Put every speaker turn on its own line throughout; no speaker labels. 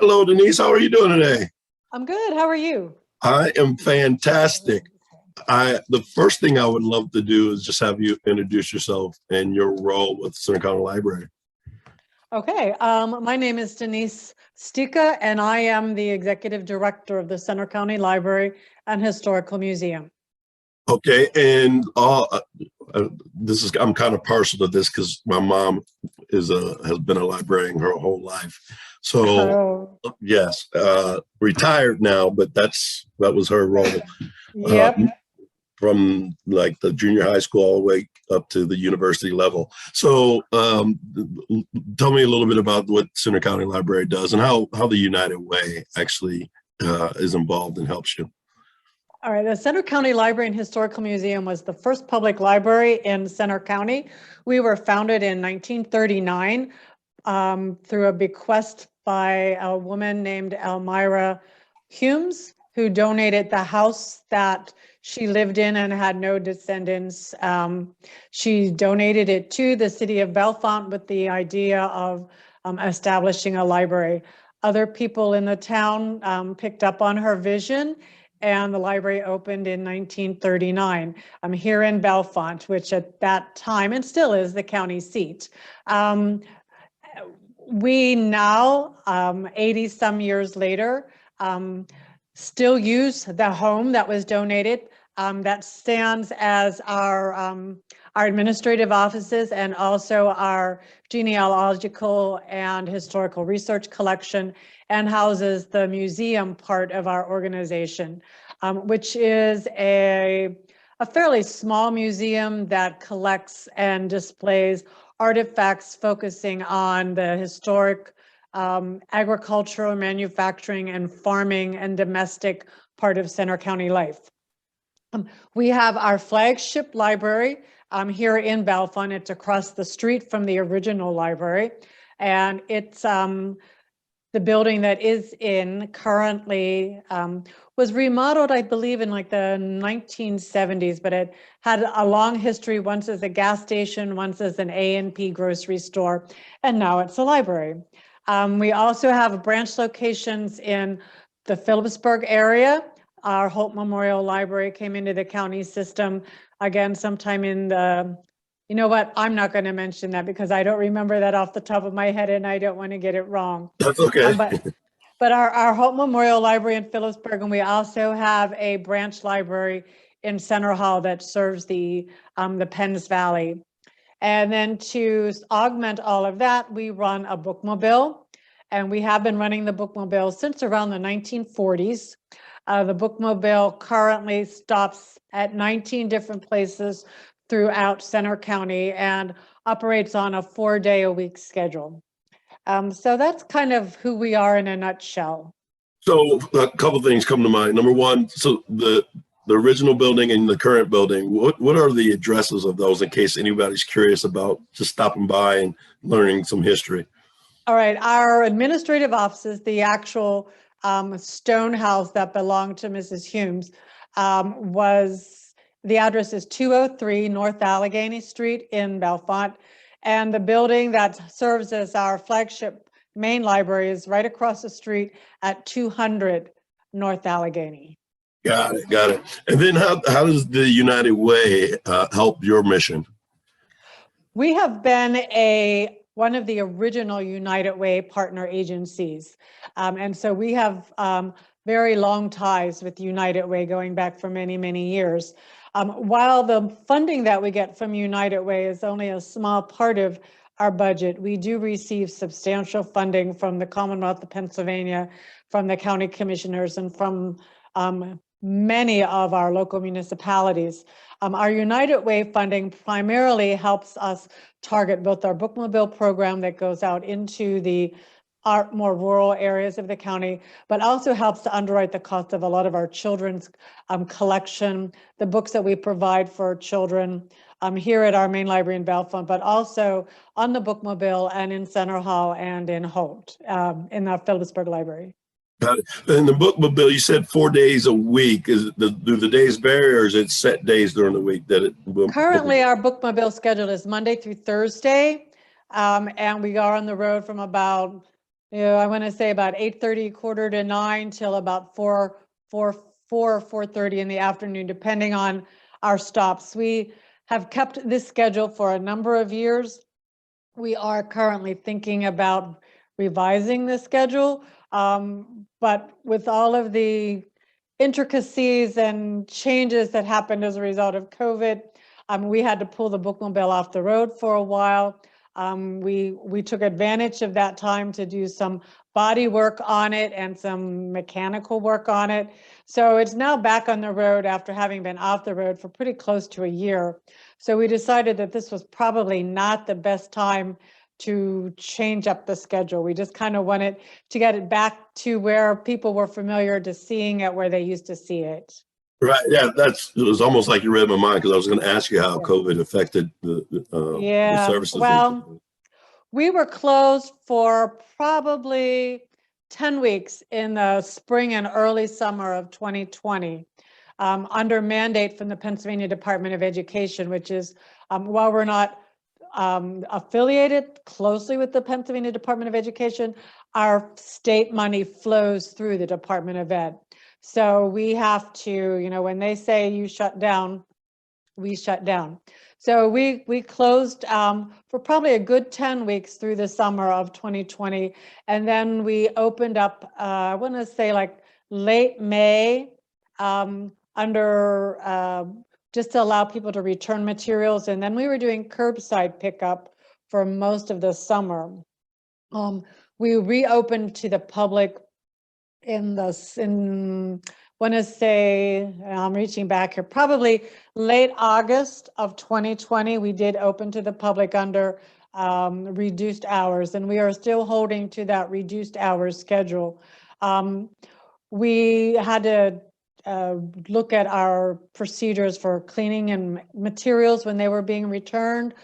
Hello, Denise. How are you doing today?
I'm good. How are you?
I am fantastic. The first thing I would love to do is just have you introduce yourself and your role with Center County Library.
Okay. My name is Denise Sticha, and I am the executive director of the Center County Library and Historical Museum.
Okay, and this is I'm kind of partial to this because my mom has been a librarian her whole life. So
Oh,
yes, retired now, but that was her role. Uh,
yep.
from like the junior high school all the way up to the university level. So tell me a little bit about what Center County Library does and how the United Way actually is involved and helps you.
All right. The Center County Library and Historical Museum was the first public library in Center County. We were founded in 1939 through a bequest by a woman named Elmira Humes, who donated the house that she lived in and had no descendants. She donated it to the city of Bellefonte with the idea of establishing a library. Other people in the town picked up on her vision, and the library opened in 1939 here in Bellefonte, which at that time, and still is, the county seat. We now, 80 some years later, still use the home that was donated. That stands as our administrative offices and also our genealogical and historical research collection, and houses the museum part of our organization, which is a fairly small museum that collects and displays artifacts focusing on the historic agricultural, manufacturing, and farming and domestic part of Center County life. We have our flagship library here in Bellefonte. It's across the street from the original library, and it's the building that is in currently was remodeled, I believe, in like the 1970s, but it had a long history, once as a gas station, once as an A&P grocery store, and now it's a library. We also have branch locations in the Phillipsburg area. Our Holt Memorial Library came into the county system, again, sometime in the, you know what, I'm not going to mention that because I don't remember that off the top of my head and I don't want to get it wrong.
That's okay.
But our Holt Memorial Library in Phillipsburg, and we also have a branch library in Center Hall that serves the Penns Valley. And then to augment all of that, we run a bookmobile, and we have been running the bookmobile since around the 1940s. The bookmobile currently stops at 19 different places throughout Center County and operates on a 4-day-a-week schedule. So that's kind of who we are in a nutshell.
So a couple things come to mind. Number one, so the original building and the current building, what are the addresses of those in case anybody's curious about just stopping by and learning some history?
All right, our administrative offices, the actual stone house that belonged to Mrs. Humes, the address is 203 North Allegheny Street in Bellefonte. And the building that serves as our flagship main library is right across the street at 200 North Allegheny.
Got it. And then how does the United Way help your mission?
We have been one of the original United Way partner agencies. And so we have very long ties with United Way going back for many, many years. While the funding that we get from United Way is only a small part of our budget, we do receive substantial funding from the Commonwealth of Pennsylvania, from the county commissioners, and from many of our local municipalities. Our United Way funding primarily helps us target both our bookmobile program that goes out into the more rural areas of the county, but also helps to underwrite the cost of a lot of our children's collection, the books that we provide for children here at our main library in Bellefonte, but also on the bookmobile and in Center Hall and in Holt, in the Phillipsburg Library.
In the bookmobile, you said 4 days a week. Do the days vary, or is it set days during the week that it will?
Currently, our bookmobile schedule is Monday through Thursday, and we are on the road from about I want to say about 8:30, quarter to 9 till about 4:30 in the afternoon, depending on our stops. We have kept this schedule for a number of years. We are currently thinking about revising the schedule, but with all of the intricacies and changes that happened as a result of COVID, we had to pull the bookmobile off the road for a while. We took advantage of that time to do some body work on it and some mechanical work on it. So it's now back on the road after having been off the road for pretty close to a year. So we decided that this was probably not the best time to change up the schedule. We just kind of wanted to get it back to where people were familiar to seeing it where they used to see it.
Right. Yeah. It was almost like you read my mind, because I was going to ask you how COVID affected the services.
Well, we were closed for probably 10 weeks in the spring and early summer of 2020, under mandate from the Pennsylvania Department of Education, which is, while we're not affiliated closely with the Pennsylvania Department of Education, our state money flows through the Department of Ed. So we have to, when they say you shut down, we shut down. So we closed for probably a good 10 weeks through the summer of 2020. And then we opened up, I want to say like late May, under just to allow people to return materials. And then we were doing curbside pickup for most of the summer. We reopened to the public want to say, I'm reaching back here, probably late August of 2020, we did open to the public under reduced hours, and we are still holding to that reduced hours schedule. We had to look at our procedures for cleaning and materials when they were being returned,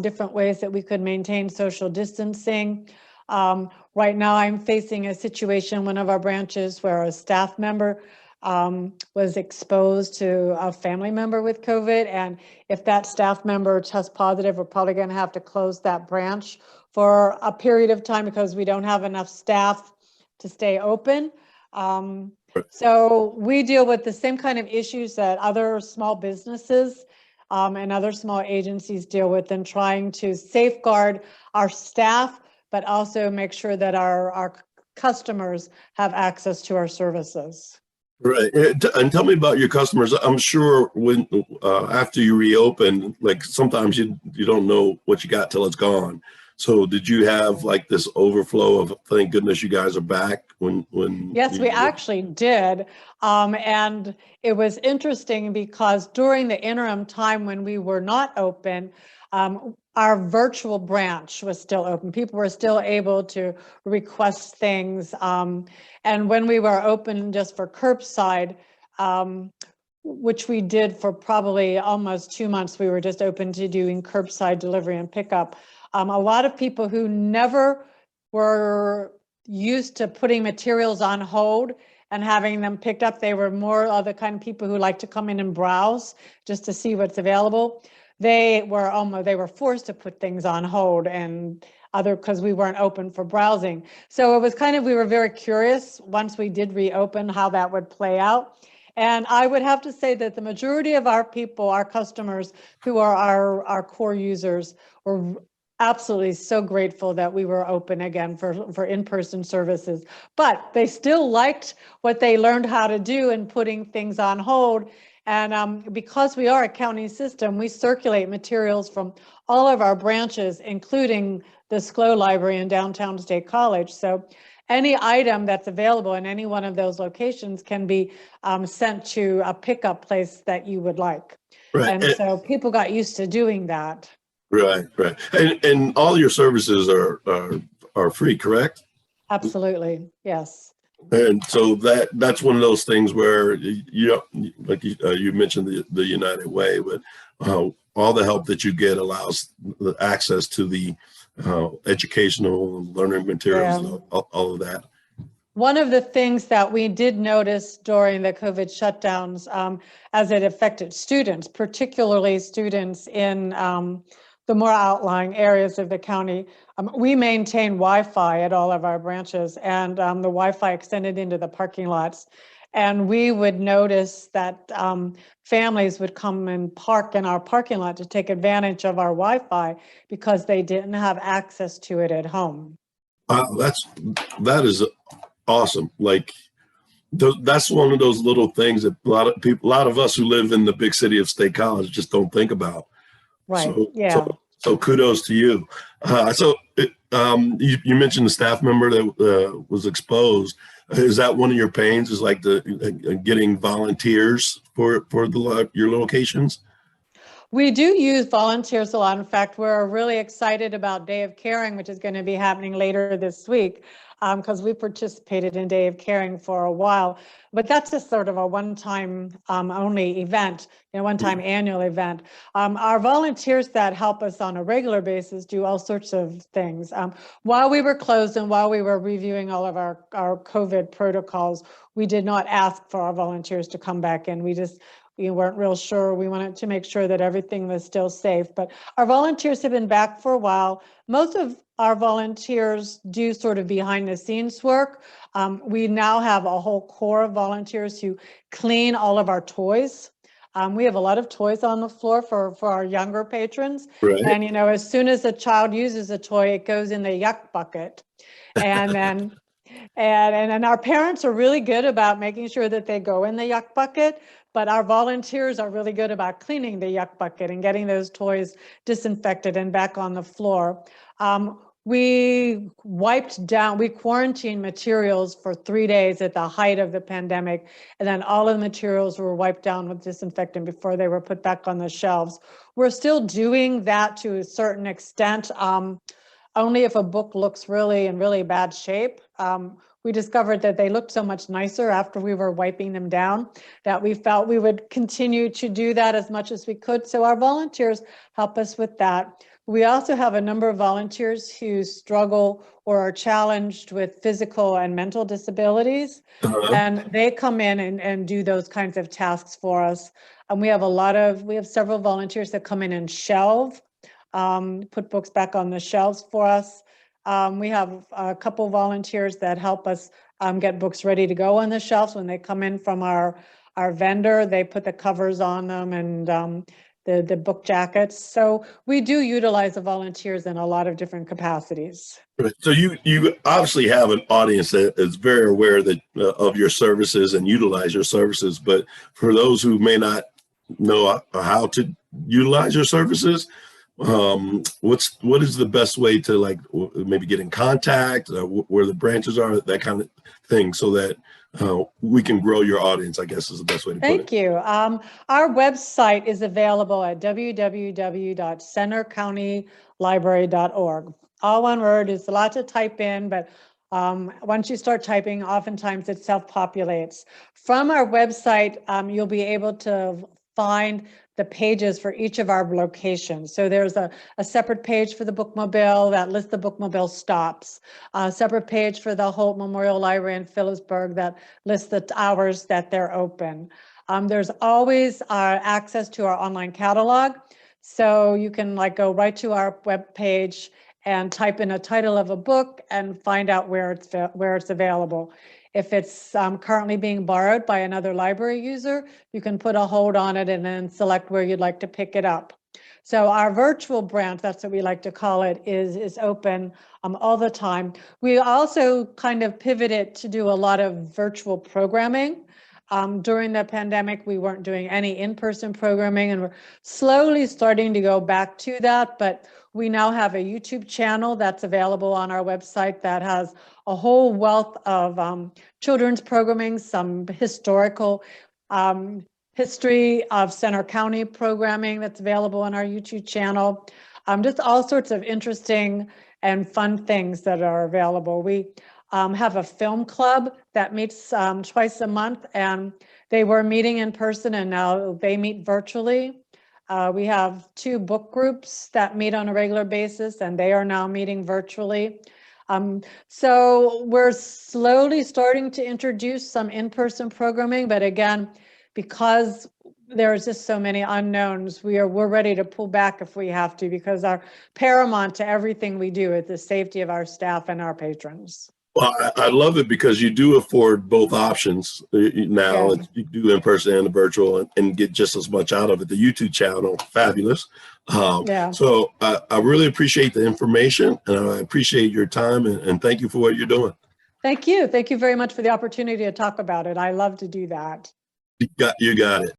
different ways that we could maintain social distancing. Right now, I'm facing a situation in one of our branches where a staff member was exposed to a family member with COVID. And if that staff member tests positive, we're probably going to have to close that branch for a period of time because we don't have enough staff to stay open. So we deal with the same kind of issues that other small businesses and other small agencies deal with, in trying to safeguard our staff, but also make sure that our customers have access to our services.
Right. And tell me about your customers. I'm sure when after you reopen, like sometimes you don't know what you got till it's gone. So did you have like this overflow of, thank goodness you guys are back when
Yes, we actually did. And it was interesting because during the interim time when we were not open, our virtual branch was still open. People were still able to request things. And when we were open just for curbside, which we did for probably almost 2 months, we were just open to doing curbside delivery and pickup. A lot of people who never were used to putting materials on hold and having them picked up, they were more of the kind of people who like to come in and browse just to see what's available. They were forced to put things on hold and because we weren't open for browsing. So it was we were very curious once we did reopen how that would play out. And I would have to say that the majority of our people, our customers who are our core users, were absolutely so grateful that we were open again for in-person services. But they still liked what they learned how to do in putting things on hold. And because we are a county system, we circulate materials from all of our branches, including the SCLO library in downtown State College. So any item that's available in any one of those locations can be sent to a pickup place that you would like. Right. And so people got used to doing that.
Right. And all your services are free, correct?
Absolutely, yes.
And so that's one of those things where like you mentioned the United Way, but all the help that you get allows the access to the educational and learning materials, all of that.
One of the things that we did notice during the COVID shutdowns, as it affected students, particularly students in the more outlying areas of the county, We maintain Wi-Fi at all of our branches, and the Wi-Fi extended into the parking lots. And we would notice that families would come and park in our parking lot to take advantage of our Wi-Fi because they didn't have access to it at home.
That is awesome. Like that's one of those little things that a lot of us who live in the big city of State College just don't think about.
Right.
So,
Yeah.
so kudos to you. You mentioned the staff member that was exposed. Is that one of your pains? Is like the getting volunteers for your locations?
We do use volunteers a lot. In fact, we're really excited about Day of Caring, which is going to be happening later this week, because we participated in Day of Caring for a while. But that's just sort of a one-time only event, one-time annual event. Our volunteers that help us on a regular basis do all sorts of things. While we were closed and while we were reviewing all of our COVID protocols, we did not ask for our volunteers to come back in. We weren't real sure. We wanted to make sure that everything was still safe. But our volunteers have been back for a while. Most of our volunteers do sort of behind the scenes work. We now have a whole core of volunteers who clean all of our toys. We have a lot of toys on the floor for our younger patrons.
Right.
And, as soon as a child uses a toy, it goes in the yuck bucket. And then and our parents are really good about making sure that they go in the yuck bucket, but our volunteers are really good about cleaning the yuck bucket and getting those toys disinfected and back on the floor. We quarantined materials for 3 days at the height of the pandemic, and then all of the materials were wiped down with disinfectant before they were put back on the shelves. We're still doing that to a certain extent. Only if a book looks really in really bad shape. We discovered that they looked so much nicer after we were wiping them down that we felt we would continue to do that as much as we could. So our volunteers help us with that. We also have a number of volunteers who struggle or are challenged with physical and mental disabilities. And they come in and do those kinds of tasks for us. And we have several volunteers that come in and shelve, put books back on the shelves for us. We have a couple volunteers that help us get books ready to go on the shelves when they come in from our vendor. They put the covers on them and the book jackets. So we do utilize the volunteers in a lot of different capacities.
Right. So you obviously have an audience that is very aware that of your services and utilize your services. But for those who may not know how to utilize your services, what is the best way to like maybe get in contact, where the branches are, that kind of thing, so that we can grow your audience, I guess is the best way to put it.
Thank you. Our website is available at www.centercountylibrary.org. All one word. Is a lot to type in, but once you start typing, oftentimes it self-populates. From our website, you'll be able to find the pages for each of our locations. So there's a separate page for the bookmobile that lists the bookmobile stops, a separate page for the Holt Memorial Library in Phillipsburg that lists the hours that they're open. There's always access to our online catalog. So you can go right to our web page and type in a title of a book and find out where it's available. If it's currently being borrowed by another library user, you can put a hold on it and then select where you'd like to pick it up. So our virtual branch, that's what we like to call it, is open all the time. We also kind of pivoted to do a lot of virtual programming. During the pandemic, we weren't doing any in-person programming, and we're slowly starting to go back to that. But we now have a YouTube channel that's available on our website that has a whole wealth of children's programming, some historical history of Center County programming that's available on our YouTube channel. Just all sorts of interesting and fun things that are available. We have a film club that meets twice a month, and they were meeting in person and now they meet virtually. We have 2 book groups that meet on a regular basis, and they are now meeting virtually. So we're slowly starting to introduce some in-person programming, but again, because there's just so many unknowns. We're ready to pull back if we have to, because our paramount to everything we do is the safety of our staff and our patrons.
Well, I love it because you do afford both options now.
Yeah.
You do in person and the virtual, and get just as much out of it. The YouTube channel, fabulous.
Yeah.
So I really appreciate the information, and I appreciate your time, and thank you for what you're doing.
Thank you. Thank you very much for the opportunity to talk about it. I love to do that.
You got it.